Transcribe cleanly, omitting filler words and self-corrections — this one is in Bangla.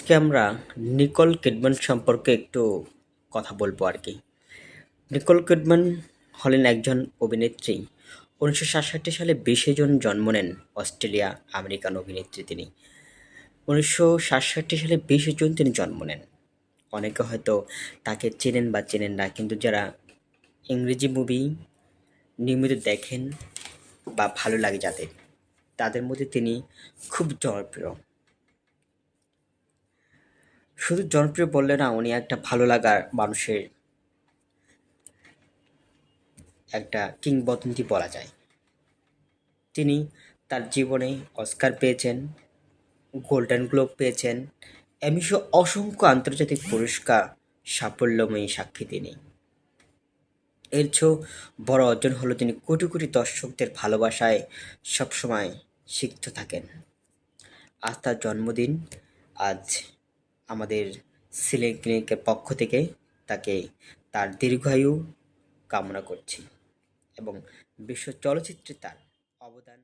আজকে আমরা নিকোল কিডম্যান সম্পর্কে একটু কথা বলবো আর কি। নিকোল কিডম্যান হলেন একজন অভিনেত্রী। 1967 সালে 20 জুন জন্ম নেন অস্ট্রেলিয়া আমেরিকান অভিনেত্রী তিনি। 1967 সালে 20 জুন তিনি জন্ম নেন। অনেকে হয়তো তাকে চেনেন বা চেনেন না, কিন্তু যারা ইংরেজি মুভি নিয়মিত দেখেন বা ভালো লাগে যাদের, তাদের মধ্যে তিনি খুব জনপ্রিয়। শুধু জনপ্রিয় বললে না, উনি একটা ভালো লাগার মানুষের একটা কিংবদন্তি বলা যায়। তিনি তার জীবনে অস্কার পেয়েছেন, গোল্ডেন গ্লোব পেয়েছেন, এমনিসহ অসংখ্য আন্তর্জাতিক পুরস্কার সাফল্যময়ী সাক্ষী তিনি। এর চেয়েও বড় অর্জন হলো তিনি কোটি কোটি দর্শকদের ভালোবাসায় সবসময় সিক্ত থাকেন। আজ তার জন্মদিন। আজ আমাদের সিলে ক্লিনিকের পক্ষ থেকে তাকে তার দীর্ঘায়ু কামনা করছি এবং বিশ্ব চলচ্চিত্রে তার অবদান